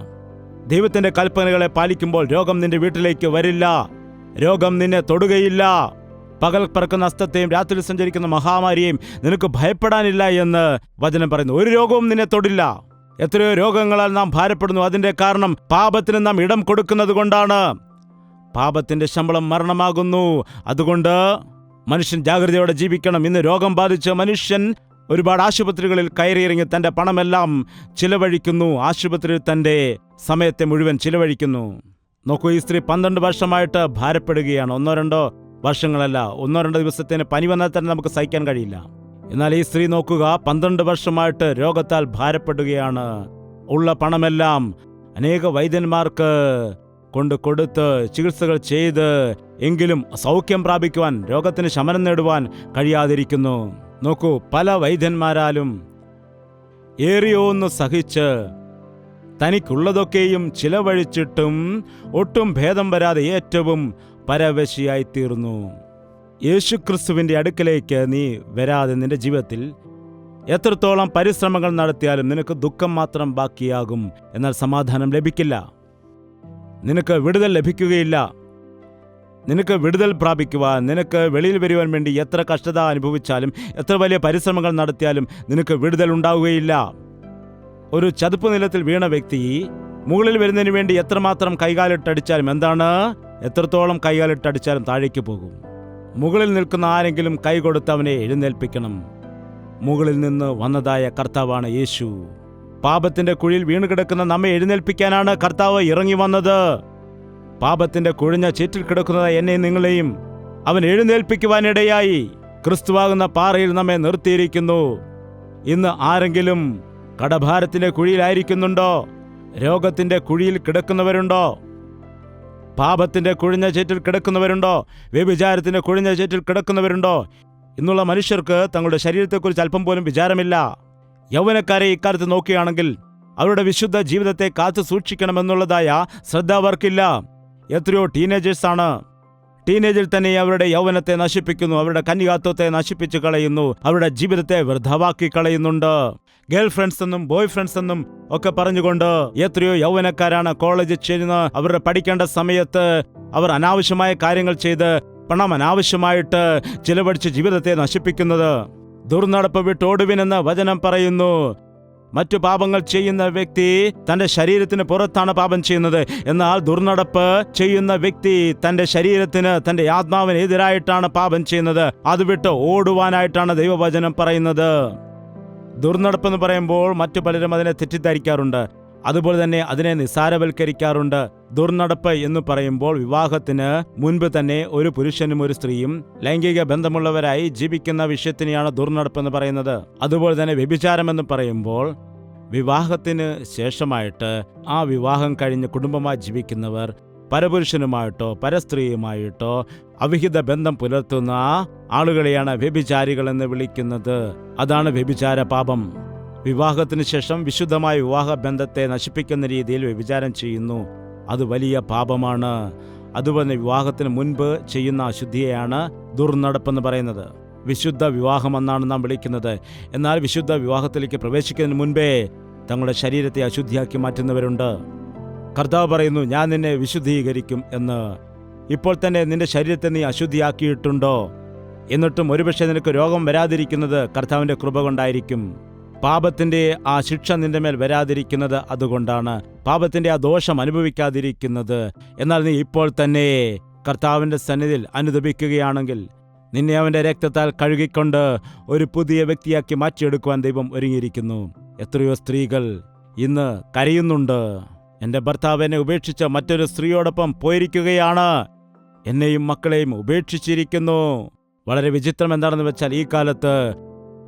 ദൈവത്തിന്റെ കൽപ്പനകളെ പാലിക്കുമ്പോൾ രോഗം നിന്റെ വീട്ടിലേക്ക് വരില്ല. രോഗം നിന്നെ തൊടുകയില്ല. പകൽ പറക്കുന്ന അസ്തത്തെയും രാത്രി സഞ്ചരിക്കുന്ന മഹാമാരിയെയും നിനക്ക് ഭയപ്പെടാനില്ല എന്ന് വചനം പറയുന്നു. ഒരു രോഗവും നിന്നെ തൊടില്ല. എത്രയോ രോഗങ്ങളാൽ നാം ഭാരപ്പെടുന്നു. അതിന്റെ കാരണം പാപത്തിന് നാം ഇടം കൊടുക്കുന്നത് കൊണ്ടാണ്. പാപത്തിന്റെ ശമ്പളം മരണമാകുന്നു. അതുകൊണ്ട് മനുഷ്യൻ ജാഗ്രതയോടെ ജീവിക്കണം. ഇന്ന് രോഗം ബാധിച്ച മനുഷ്യൻ ഒരുപാട് ആശുപത്രികളിൽ കയറിയിറങ്ങി തന്റെ പണമെല്ലാം ചിലവഴിക്കുന്നു. ആശുപത്രിയിൽ തന്റെ സമയത്തെ മുഴുവൻ ചിലവഴിക്കുന്നു. നോക്കൂ, ഈ സ്ത്രീ 12 വർഷമായിട്ട് ഭാരപ്പെടുകയാണ്. 1-2 വർഷങ്ങളല്ല, 1-2 ദിവസത്തിന് പനി വന്നാൽ തന്നെ നമുക്ക് സഹിക്കാൻ കഴിയില്ല. എന്നാൽ ഈ സ്ത്രീ നോക്കുക, 12 വർഷമായിട്ട് രോഗത്താൽ ഭാരപ്പെടുകയാണ്. ഉള്ള പണമെല്ലാം അനേക വൈദ്യന്മാർക്ക് കൊടുത്ത് ചികിത്സകൾ ചെയ്ത് എങ്കിലും സൗഖ്യം പ്രാപിക്കുവാൻ, രോഗത്തിന് ശമനം നേടുവാൻ കഴിയാതിരിക്കുന്നു. നോക്കൂ, പല വൈദ്യന്മാരാലും ഏറിയോന്ന് സഹിച്ച് തനിക്കുള്ളതൊക്കെയും ചിലവഴിച്ചിട്ടും ഒട്ടും ഭേദം വരാതെ ഏറ്റവും പരവശിയായിത്തീർന്നു. യേശുക്രിസ്തുവിൻ്റെ അടുക്കലേക്ക് നീ വരാതെ നിന്റെ ജീവിതത്തിൽ എത്രത്തോളം പരിശ്രമങ്ങൾ നടത്തിയാലും നിനക്ക് ദുഃഖം മാത്രം ബാക്കിയാകും. എന്നാൽ സമാധാനം ലഭിക്കില്ല. നിനക്ക് വിടുതൽ ലഭിക്കുകയില്ല. നിനക്ക് വിടുതൽ പ്രാപിക്കുവാൻ, നിനക്ക് വെളിയിൽ വരുവാൻ വേണ്ടി എത്ര കഷ്ടത അനുഭവിച്ചാലും എത്ര വലിയ പരിശ്രമങ്ങൾ നടത്തിയാലും നിനക്ക് വിടുതൽ ഉണ്ടാവുകയില്ല. ഒരു ചതുപ്പ് നിലത്തിൽ വീണ വ്യക്തി മുകളിൽ വരുന്നതിന് വേണ്ടി എത്രമാത്രം കൈകാലിട്ടടിച്ചാലും എന്താണ്, എത്രത്തോളം കൈകാലിട്ടടിച്ചാലും താഴേക്ക് പോകും. മുകളിൽ നിൽക്കുന്ന ആരെങ്കിലും കൈ കൊടുത്ത് അവനെ എഴുന്നേൽപ്പിക്കണം. മുകളിൽ നിന്ന് വന്നതായ കർത്താവാണ് യേശു. പാപത്തിന്റെ കുഴിയിൽ വീണുകിടക്കുന്ന നമ്മെ എഴുന്നേൽപ്പിക്കാനാണ് കർത്താവ് ഇറങ്ങി വന്നത്. പാപത്തിന്റെ കുഴിഞ്ഞ ചേറ്റിൽ കിടക്കുന്നത് എന്നെയും നിങ്ങളെയും അവൻ എഴുന്നേൽപ്പിക്കുവാനിടയായി. ക്രിസ്തുവാകുന്ന പാറയിൽ നമ്മെ നിർത്തിയിരിക്കുന്നു. ഇന്ന് ആരെങ്കിലും കടഭാരത്തിന്റെ കുഴിയിലായിരിക്കുന്നുണ്ടോ? രോഗത്തിന്റെ കുഴിയിൽ കിടക്കുന്നവരുണ്ടോ? പാപത്തിന്റെ കുഴിഞ്ഞ ചേറ്റിൽ കിടക്കുന്നവരുണ്ടോ? വ്യഭിചാരത്തിന്റെ കുഴിഞ്ഞ ചേറ്റിൽ കിടക്കുന്നവരുണ്ടോ? ഇന്നുള്ള മനുഷ്യർക്ക് തങ്ങളുടെ ശരീരത്തെക്കുറിച്ച് അല്പം പോലും വിചാരമില്ല. യൗവനക്കാരെ ഇക്കാലത്ത് നോക്കുകയാണെങ്കിൽ അവരുടെ വിശുദ്ധ ജീവിതത്തെ കാത്തു സൂക്ഷിക്കണമെന്നുള്ളതായ ശ്രദ്ധ അവർക്കില്ല. എത്രയോ ടീനേജേഴ്സാണ് ടീനേജിൽ തന്നെ അവരുടെ യൗവനത്തെ നശിപ്പിക്കുന്നു, അവരുടെ കന്യകാത്വത്തെ നശിപ്പിച്ചു കളയുന്നു, അവരുടെ ജീവിതത്തെ വൃഥാവാക്കി കളയുന്നുണ്ട്. ഗേൾ ഫ്രണ്ട്സ് എന്നും ബോയ് ഫ്രണ്ട്സ് എന്നും ഒക്കെ പറഞ്ഞുകൊണ്ട് എത്രയോ യൗവനക്കാരാണ് കോളേജിൽ ചേരുന്ന അവരുടെ പഠിക്കേണ്ട സമയത്ത് അവർ അനാവശ്യമായ കാര്യങ്ങൾ ചെയ്ത് പണം അനാവശ്യമായിട്ട് ചിലവഴിച്ച് ജീവിതത്തെ നശിപ്പിക്കുന്നത്. ദുർനടപ്പ് വിട്ടോടുവിനെന്ന് വചനം പറയുന്നു. മറ്റു പാപങ്ങൾ ചെയ്യുന്ന വ്യക്തി തന്റെ ശരീരത്തിന് പുറത്താണ് പാപം ചെയ്യുന്നത്. എന്നാൽ ദുർനടപ്പ് ചെയ്യുന്ന വ്യക്തി തന്റെ ശരീരത്തിന്, തന്റെ ആത്മാവിന് എതിരായിട്ടാണ് പാപം ചെയ്യുന്നത്. അത് വിട്ട് ഓടുവാനായിട്ടാണ് ദൈവവചനം പറയുന്നത്. ദുർനടപ്പെന്ന് പറയുമ്പോൾ മറ്റു പലരും അതിനെ തെറ്റിദ്ധരിക്കാറുണ്ട്. അതുപോലെ തന്നെ അതിനെ നിസ്സാരവൽക്കരിക്കാറുണ്ട്. ദുർനടപ്പ് എന്ന് പറയുമ്പോൾ വിവാഹത്തിന് മുൻപ് തന്നെ ഒരു പുരുഷനും ഒരു സ്ത്രീയും ലൈംഗിക ബന്ധമുള്ളവരായി ജീവിക്കുന്ന വിഷയത്തിനെയാണ് ദുർനടപ്പെന്ന് പറയുന്നത്. അതുപോലെ തന്നെ വ്യഭിചാരം എന്ന് പറയുമ്പോൾ വിവാഹത്തിന് ശേഷമായിട്ട് ആ വിവാഹം കഴിഞ്ഞ് കുടുംബമായി ജീവിക്കുന്നവർ പരപുരുഷനുമായിട്ടോ പരസ്ത്രീയുമായിട്ടോ അവിഹിത ബന്ധം പുലർത്തുന്ന ആളുകളെയാണ് വ്യഭിചാരികൾ എന്ന് വിളിക്കുന്നത്. അതാണ് വ്യഭിചാര പാപം. വിവാഹത്തിന് ശേഷം വിശുദ്ധമായ വിവാഹ ബന്ധത്തെ നശിപ്പിക്കുന്ന രീതിയിൽ വ്യഭിചാരം ചെയ്യുന്നു. അത് വലിയ പാപമാണ്. അതുപോലെ വിവാഹത്തിന് മുൻപ് ചെയ്യുന്ന അശുദ്ധിയെയാണ് ദുർനടപ്പെന്ന് പറയുന്നത്. വിശുദ്ധ വിവാഹമെന്നാണ് നാം വിളിക്കുന്നത്. എന്നാൽ വിശുദ്ധ വിവാഹത്തിലേക്ക് പ്രവേശിക്കുന്നതിന് മുൻപേ തങ്ങളുടെ ശരീരത്തെ അശുദ്ധിയാക്കി മാറ്റുന്നവരുണ്ട്. കർത്താവ് പറയുന്നു, ഞാൻ നിന്നെ വിശുദ്ധീകരിക്കും എന്ന്. ഇപ്പോൾ തന്നെ നിന്റെ ശരീരത്തെ നീ അശുദ്ധിയാക്കിയിട്ടുണ്ടോ? എന്നിട്ടും ഒരുപക്ഷെ നിനക്ക് രോഗം വരാതിരിക്കുന്നത് കർത്താവിൻ്റെ കൃപ കൊണ്ടായിരിക്കും. പാപത്തിൻ്റെ ആ ശിക്ഷ നിന്റെ മേൽ വരാതിരിക്കുന്നത് അതുകൊണ്ടാണ്. പാപത്തിൻ്റെ ആ ദോഷം അനുഭവിക്കാതിരിക്കുന്നത്. എന്നാൽ നീ ഇപ്പോൾ തന്നെ കർത്താവിൻ്റെ സന്നിധിയിൽ അനുദപിക്കുകയാണെങ്കിൽ നിന്നെ അവൻ്റെ രക്തത്താൽ കഴുകിക്കൊണ്ട് ഒരു പുതിയ വ്യക്തിയാക്കി മാറ്റിയെടുക്കുവാൻ ദൈവം ഒരുങ്ങിയിരിക്കുന്നു. എത്രയോ സ്ത്രീകൾ ഇന്ന് കരയുന്നുണ്ട്. എൻ്റെ ഭർത്താവ് എന്നെ ഉപേക്ഷിച്ച് മറ്റൊരു സ്ത്രീയോടൊപ്പം പോയിരിക്കുകയാണ്, എന്നെയും മക്കളെയും ഉപേക്ഷിച്ചിരിക്കുന്നു. വളരെ വിചിത്രം എന്താണെന്ന് വെച്ചാൽ ഈ കാലത്ത്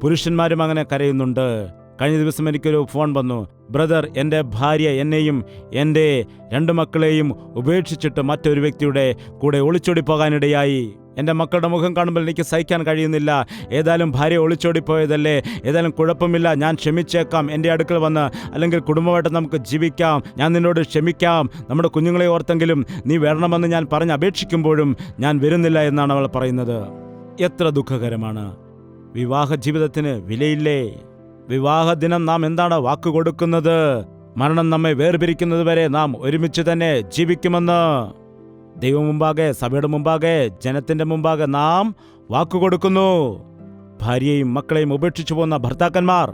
പുരുഷന്മാരും അങ്ങനെ കരയുന്നുണ്ട്. കഴിഞ്ഞ ദിവസം എനിക്കൊരു ഫോൺ വന്നു. ബ്രദർ, എൻ്റെ ഭാര്യ എന്നെയും എൻ്റെ 2 മക്കളെയും ഉപേക്ഷിച്ചിട്ട് മറ്റൊരു വ്യക്തിയുടെ കൂടെ ഒളിച്ചോടി പോകാനിടയായി. എൻ്റെ മക്കളുടെ മുഖം കാണുമ്പോൾ എനിക്ക് സഹിക്കാൻ കഴിയുന്നില്ല. ഏതായാലും ഭാര്യ ഒളിച്ചോടിപ്പോയതല്ലേ, ഏതായാലും കുഴപ്പമില്ല, ഞാൻ ക്ഷമിച്ചേക്കാം, എൻ്റെ അടുക്കൽ വന്ന്, അല്ലെങ്കിൽ കുടുംബമായിട്ട് നമുക്ക് ജീവിക്കാം, ഞാൻ നിന്നോട് ക്ഷമിക്കാം, നമ്മുടെ കുഞ്ഞുങ്ങളെ ഓർത്തെങ്കിലും നീ വരണമെന്ന് ഞാൻ പറഞ്ഞ് അപേക്ഷിക്കുമ്പോഴും ഞാൻ വരുന്നില്ല എന്നാണ് അവൾ പറയുന്നത്. എത്ര ദുഃഖകരമാണ്. വിവാഹ ജീവിതത്തിന് വിലയില്ലേ? വിവാഹ ദിനം നാം എന്താണ് വാക്കുകൊടുക്കുന്നത്? മരണം നമ്മെ വേർപിരിക്കുന്നത് വരെ നാം ഒരുമിച്ച് തന്നെ ജീവിക്കുമെന്ന് ദൈവം മുമ്പാകെ, സഭയുടെ മുമ്പാകെ, ജനത്തിന്റെ മുമ്പാകെ നാം വാക്കുകൊടുക്കുന്നു. ഭാര്യയും മക്കളെയും ഉപേക്ഷിച്ചു പോകുന്ന ഭർത്താക്കന്മാർ,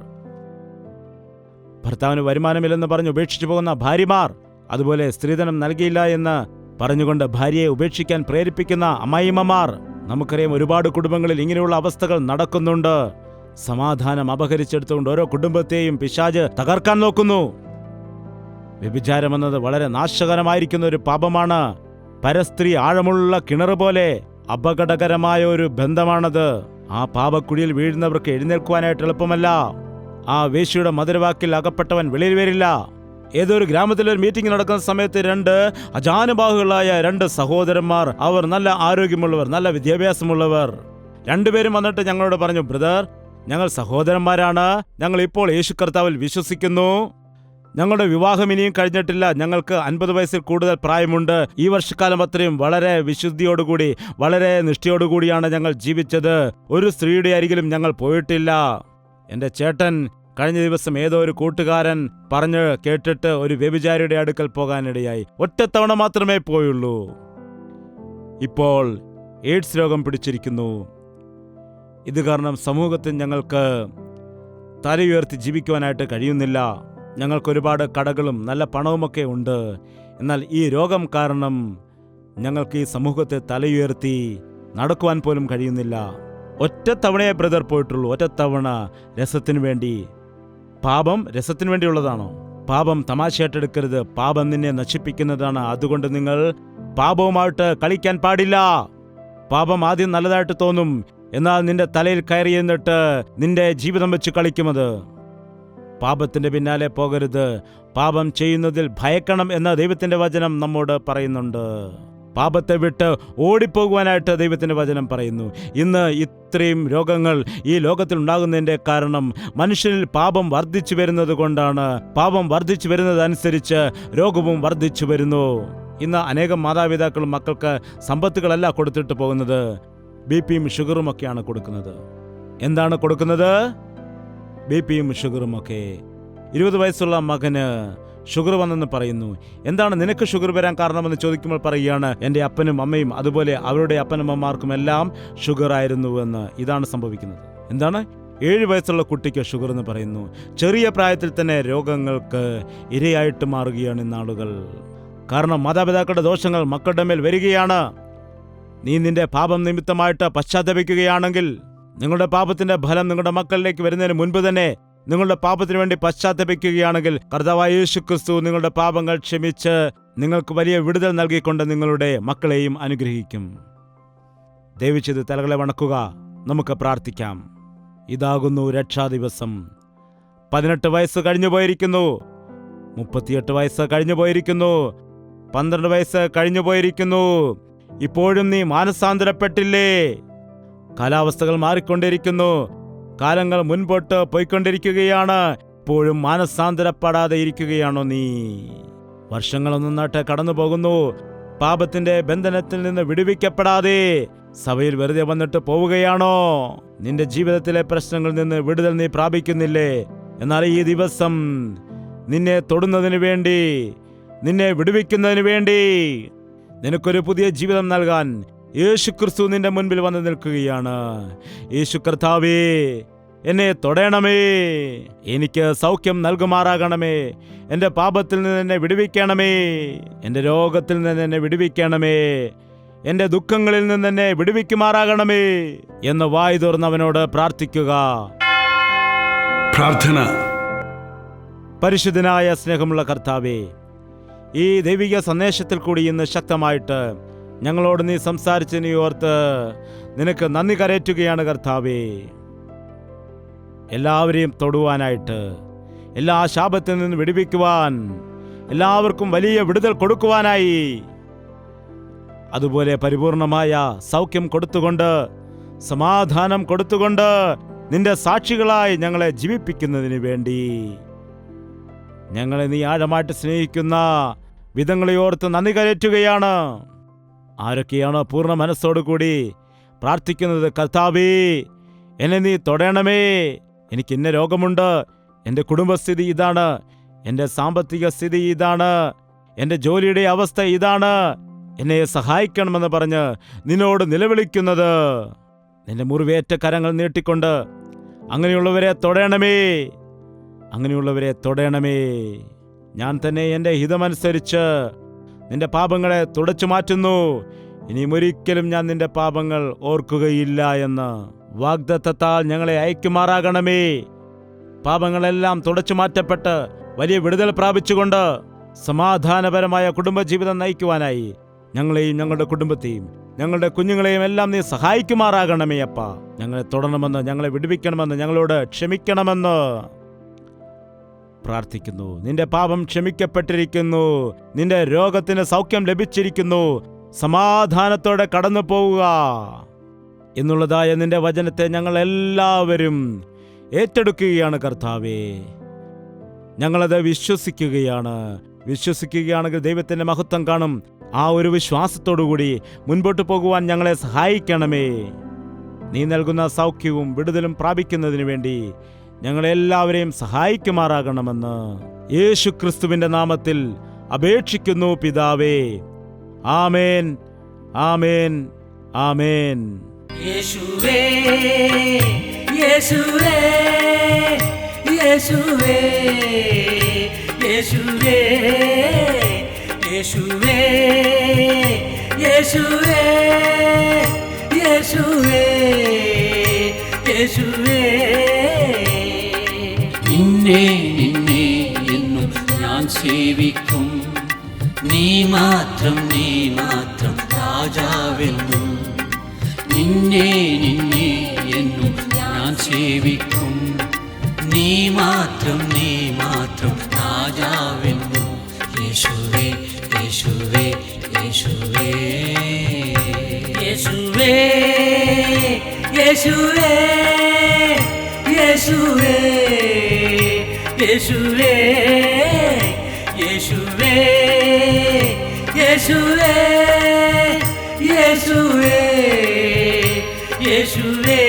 ഭർത്താവിന് വരുമാനമില്ലെന്ന് പറഞ്ഞ് ഉപേക്ഷിച്ചു പോകുന്ന ഭാര്യമാർ, അതുപോലെ സ്ത്രീധനം നൽകിയില്ല എന്ന് പറഞ്ഞുകൊണ്ട് ഭാര്യയെ ഉപേക്ഷിക്കാൻ പ്രേരിപ്പിക്കുന്ന അമ്മായിമ്മമാർ, നമുക്കറിയാം ഒരുപാട് കുടുംബങ്ങളിൽ ഇങ്ങനെയുള്ള അവസ്ഥകൾ നടക്കുന്നുണ്ട്. സമാധാനം അപഹരിച്ചെടുത്തുകൊണ്ട് ഓരോ കുടുംബത്തെയും പിശാച് തകർക്കാൻ നോക്കുന്നു. വ്യഭിചാരമെന്നത് വളരെ നാശകരമായിരിക്കുന്ന ഒരു പാപമാണ്. പരസ്ത്രീ ആഴമുള്ള കിണർ പോലെ അപകടകരമായ ഒരു ബന്ധമാണത്. ആ പാപക്കുഴിയിൽ വീഴുന്നവർക്ക് എഴുന്നേൽക്കുവാനായിട്ട് എളുപ്പമല്ല. ആ വേശ്യയുടെ മധുരവാക്കിൽ അകപ്പെട്ടവൻ വെളിയിൽ വരില്ല. ഏതൊരു ഗ്രാമത്തിലൊരു മീറ്റിംഗ് നടക്കുന്ന സമയത്ത് 2 അജാനുബാഹുകളായ 2 സഹോദരന്മാർ, അവർ നല്ല ആരോഗ്യമുള്ളവർ, നല്ല വിദ്യാഭ്യാസമുള്ളവർ, 2 പേരും വന്നിട്ട് ഞങ്ങളോട് പറഞ്ഞു, ബ്രദർ, ഞങ്ങൾ സഹോദരന്മാരാണ്, ഞങ്ങൾ ഇപ്പോൾ യേശു കർത്താവിൽ വിശ്വസിക്കുന്നു, ഞങ്ങളുടെ വിവാഹം ഇനിയും കഴിഞ്ഞിട്ടില്ല, ഞങ്ങൾക്ക് 50 വയസ്സിൽ കൂടുതൽ പ്രായമുണ്ട്, ഈ വർഷക്കാലം അത്രയും വളരെ വിശുദ്ധിയോടുകൂടി വളരെ നിഷ്ഠയോടുകൂടിയാണ് ഞങ്ങൾ ജീവിച്ചത്, ഒരു സ്ത്രീയുടെ അരികിലും ഞങ്ങൾ പോയിട്ടില്ല. എൻ്റെ ചേട്ടൻ കഴിഞ്ഞ ദിവസം ഏതോ ഒരു കൂട്ടുകാരൻ പറഞ്ഞു കേട്ടിട്ട് ഒരു വ്യഭിചാരിയുടെ അടുക്കൽ പോകാനിടയായി. ഒറ്റത്തവണ മാത്രമേ പോയുള്ളൂ. ഇപ്പോൾ എയ്ഡ്സ് രോഗം പിടിച്ചിരിക്കുന്നു. ഇത് കാരണം സമൂഹത്തിൽ ഞങ്ങൾക്ക് തലയുയർത്തി ജീവിക്കുവാനായിട്ട് കഴിയുന്നില്ല. ഞങ്ങൾക്ക് ഒരുപാട് കടകളും നല്ല പണവുമൊക്കെ ഉണ്ട്. എന്നാൽ ഈ രോഗം കാരണം ഞങ്ങൾക്ക് ഈ സമൂഹത്തെ തലയുയർത്തി നടക്കുവാൻ പോലും കഴിയുന്നില്ല. ഒറ്റത്തവണയെ ബ്രദർ പോയിട്ടുള്ളൂ, ഒറ്റത്തവണ, രസത്തിനു വേണ്ടി. പാപം രസത്തിനു വേണ്ടിയുള്ളതാണോ? പാപം തമാശയായിട്ടെടുക്കരുത്. പാപം നിന്നെ നശിപ്പിക്കുന്നതാണ്. അതുകൊണ്ട് നിങ്ങൾ പാപവുമായിട്ട് കളിക്കാൻ പാടില്ല. പാപം ആദ്യം നല്ലതായിട്ട് തോന്നും, എന്നാൽ നിന്റെ തലയിൽ കയറി എന്നിട്ട് നിന്റെ ജീവിതം വെച്ച് കളിക്കുമത്. പാപത്തിന്റെ പിന്നാലെ പോകരുത്. പാപം ചെയ്യുന്നതിൽ ഭയക്കണം എന്ന് ദൈവത്തിന്റെ വചനം നമ്മോട് പറയുന്നുണ്ട്. പാപത്തെ വിട്ട് ഓടിപ്പോകുവാനായിട്ട് ദൈവത്തിന്റെ വചനം പറയുന്നു. ഇന്ന് ഇത്രയും രോഗങ്ങൾ ഈ ലോകത്തിൽ ഉണ്ടാകുന്നതിന്റെ കാരണം മനുഷ്യനിൽ പാപം വർദ്ധിച്ചു വരുന്നത് കൊണ്ടാണ്. പാപം വർദ്ധിച്ചു വരുന്നതനുസരിച്ച് രോഗവും വർദ്ധിച്ചു വരുന്നു. ഇന്ന് അനേകം മാതാപിതാക്കളും മക്കൾക്ക് സമ്പത്തുകളല്ല കൊടുത്തിട്ട് പോകുന്നത്, ബിപിയും ഷുഗറും ഒക്കെയാണ് കൊടുക്കുന്നത്. എന്താണ് കൊടുക്കുന്നത്? ബിപിയും ഷുഗറും ഒക്കെ. 20 വയസ്സുള്ള മകന് ഷുഗർ വന്നെന്ന് പറയുന്നു. എന്താണ് നിനക്ക് ഷുഗർ വരാൻ കാരണമെന്ന് ചോദിക്കുമ്പോൾ പറയുകയാണ്, എൻ്റെ അപ്പനും അമ്മയും അതുപോലെ അവരുടെ അപ്പനും അമ്മമാർക്കും എല്ലാം ഷുഗർ ആയിരുന്നുവെന്ന്. ഇതാണ് സംഭവിക്കുന്നത്. എന്താണ്? 7 വയസ്സുള്ള കുട്ടിക്ക് ഷുഗർ എന്ന് പറയുന്നു. ചെറിയ പ്രായത്തിൽ തന്നെ രോഗങ്ങൾക്ക് ഇരയായിട്ട് മാറുകയാണ് ഇന്നാളുകൾ. കാരണം മാതാപിതാക്കളുടെ ദോഷങ്ങൾ മക്കളുടെ മേൽ വരികയാണ്. നീ നിന്റെ പാപം നിമിത്തമായിട്ട് പശ്ചാത്തപിക്കുകയാണെങ്കിൽ നിങ്ങളുടെ പാപത്തിന്റെ ഫലം നിങ്ങളുടെ മക്കളിലേക്ക് വരുന്നതിന് മുൻപ് തന്നെ നിങ്ങളുടെ പാപത്തിന് വേണ്ടി പശ്ചാത്തപിക്കുകയാണെങ്കിൽ കർത്താവായ യേശുക്രിസ്തു നിങ്ങളുടെ പാപങ്ങൾ ക്ഷമിച്ച് നിങ്ങൾക്ക് വലിയ വിടുതൽ നൽകിക്കൊണ്ട് നിങ്ങളുടെ മക്കളെയും അനുഗ്രഹിക്കും. ദയവുചെയ്ത് തലകളെ വണക്കുക. നമുക്ക് പ്രാർത്ഥിക്കാം. ഇതാകുന്നു രക്ഷാദിവസം. 18 വയസ്സ് കഴിഞ്ഞു പോയിരിക്കുന്നു, 38 വയസ്സ് കഴിഞ്ഞു പോയിരിക്കുന്നു, 12 വയസ്സ് കഴിഞ്ഞു പോയിരിക്കുന്നു. ഇപ്പോഴും നീ മാനസാന്തരപ്പെട്ടില്ലേ? കാലാവസ്ഥകൾ മാറിക്കൊണ്ടിരിക്കുന്നു, കാലങ്ങൾ മുൻപോട്ട് പോയിക്കൊണ്ടിരിക്കുകയാണ്. ഇപ്പോഴും മാനസാന്തരപ്പെടാതെ ഇരിക്കുകയാണോ നീ? വർഷങ്ങളൊന്നും നാട്ടെ കടന്നു പോകുന്നു, പാപത്തിന്റെ ബന്ധനത്തിൽ നിന്ന് വിടുവിക്കപ്പെടാതെ സഭയിൽ വെറുതെ വന്നിട്ട് പോവുകയാണോ? നിന്റെ ജീവിതത്തിലെ പ്രശ്നങ്ങളിൽ നിന്ന് വിടുതൽ നീ പ്രാപിക്കുന്നില്ലേ? എന്നാൽ ഈ ദിവസം നിന്നെ തൊടുന്നതിന് വേണ്ടി, നിന്നെ വിടുവിക്കുന്നതിന് വേണ്ടി, നിനക്കൊരു പുതിയ ജീവിതം നൽകാൻ യേശുക്രിസ്തു നിന്റെ മുൻപിൽ വന്ന് നിൽക്കുകയാണ്. യേശു കർത്താവേ, എന്നെ തൊടണമേ, എനിക്ക് സൗഖ്യം നൽകുമാറാകണമേ, എൻ്റെ പാപത്തിൽ നിന്ന് എന്നെ വിടുവിക്കണമേ, എൻ്റെ രോഗത്തിൽ നിന്ന് എന്നെ വിടുവിക്കണമേ, എൻ്റെ ദുഃഖങ്ങളിൽ നിന്ന് എന്നെ വിടുവിക്കുമാറാകണമേ എന്ന് വായ് തുറന്നവനോട് പ്രാർത്ഥിക്കുക. പ്രാർത്ഥന. പരിശുദ്ധനായ സ്നേഹമുള്ള കർത്താവേ, ഈ ദൈവിക സന്ദേശത്തിൽ കൂടി ഇന്ന് ശക്തമായിട്ട് ഞങ്ങളോട് നീ സംസാരിച്ചതിനെ ഓർത്ത് നിനക്ക് നന്ദി കരയറ്റുകയാണ് കർത്താവേ. എല്ലാവരെയും തൊടുവാനായിട്ട്, എല്ലാ ശാപത്തിൽ നിന്ന് വിടുവിക്കുവാൻ, എല്ലാവർക്കും വലിയ വിടുതൽ കൊടുക്കുവാനായി, അതുപോലെ പരിപൂർണമായ സൗഖ്യം കൊടുത്തുകൊണ്ട്, സമാധാനം കൊടുത്തുകൊണ്ട് നിന്റെ സാക്ഷികളായി ഞങ്ങളെ ജീവിപ്പിക്കുന്നതിന് വേണ്ടി ഞങ്ങളെ നീ ആഴമായിട്ട് സ്നേഹിക്കുന്ന വിധങ്ങളെ ഓർത്ത് നന്ദി കരയറ്റുകയാണ്. ആരൊക്കെയാണോ പൂർണ്ണ മനസ്സോടുകൂടി പ്രാർത്ഥിക്കുന്നത്, കർത്താവേ എന്നെ നീ തൊടണമേ, എനിക്ക് ഇന്ന രോഗമുണ്ട്, എൻ്റെ കുടുംബസ്ഥിതി ഇതാണ്, എൻ്റെ സാമ്പത്തിക സ്ഥിതി ഇതാണ്, എൻ്റെ ജോലിയുടെ അവസ്ഥ ഇതാണ്, എന്നെ സഹായിക്കണമെന്ന് പറഞ്ഞ് നിന്നോട് നിലവിളിക്കുന്നത്, നിന്റെ മുറിവേറ്റ കരങ്ങൾ നീട്ടിക്കൊണ്ട് അങ്ങനെയുള്ളവരെ തൊടണമേ, അങ്ങനെയുള്ളവരെ തൊടണമേ. ഞാൻ തന്നെ എൻ്റെ ഹിതമനുസരിച്ച് നിന്റെ പാപങ്ങളെ തുടച്ചു മാറ്റുന്നു, ഇനിയും ഒരിക്കലും ഞാൻ നിന്റെ പാപങ്ങൾ ഓർക്കുകയില്ല എന്ന് വാഗ്ദത്തത്താൽ ഞങ്ങളെ അയക്കുമാറാകണമേ. പാപങ്ങളെല്ലാം തുടച്ചു മാറ്റപ്പെട്ട് വലിയ വിടുതൽ പ്രാപിച്ചുകൊണ്ട് സമാധാനപരമായ കുടുംബജീവിതം നയിക്കുവാനായി ഞങ്ങളെയും ഞങ്ങളുടെ കുടുംബത്തെയും ഞങ്ങളുടെ കുഞ്ഞുങ്ങളെയും എല്ലാം നീ സഹായിക്കുമാറാകണമേ. അപ്പ ഞങ്ങളെ തൊടണമെന്ന്, ഞങ്ങളെ വിടുവിക്കണമെന്ന്, ഞങ്ങളോട് ക്ഷമിക്കണമെന്ന് പ്രാർത്ഥിക്കുന്നു. നിന്റെ പാപം ക്ഷമിക്കപ്പെട്ടിരിക്കുന്നു, നിന്റെ രോഗത്തിന് സൗഖ്യം ലഭിച്ചിരിക്കുന്നു, സമാധാനത്തോടെ കടന്നു പോവുക എന്നുള്ളതായ നിന്റെ വചനത്തെ ഞങ്ങൾ എല്ലാവരും ഏറ്റെടുക്കുകയാണ് കർത്താവേ. ഞങ്ങളത് വിശ്വസിക്കുകയാണെങ്കിൽ ദൈവത്തിന്റെ മഹത്വം കാണും. ആ ഒരു വിശ്വാസത്തോടുകൂടി മുൻപോട്ട് പോകുവാൻ ഞങ്ങളെ സഹായിക്കണമേ. നീ നൽകുന്ന സൗഖ്യവും വിടുതലും പ്രാപിക്കുന്നതിന് വേണ്ടി ഞങ്ങളെല്ലാവരെയും സഹായിക്കുമാറാകണമെന്ന് യേശുക്രിസ്തുവിന്റെ നാമത്തിൽ അപേക്ഷിക്കുന്നു പിതാവേ. ആമേൻ, ആമേൻ, ആമേൻ. യേശുവേ, യേശുവേ, യേശുവേ, യേശുവേ, യേശുവേ, യേശുവേ, യേശുവേ, യേശുവേ. നിന്നെ നിന്നെ എന്നും ഞാൻ സേവിക്കും, നീ മാത്രം രാജാവെന്നും. നിന്നെ നിന്നെ എന്നും ഞാൻ സേവിക്കും, നീ മാത്രം രാജാവെന്നും. യേശുവേ, യേശുവേ, യേശുവേ, യേശുവേ, യേശുവേ, യേശുവേ, യേശുവേ, യേശുവേ, യേശുവേ, യേശുവേ, യേശുവേ.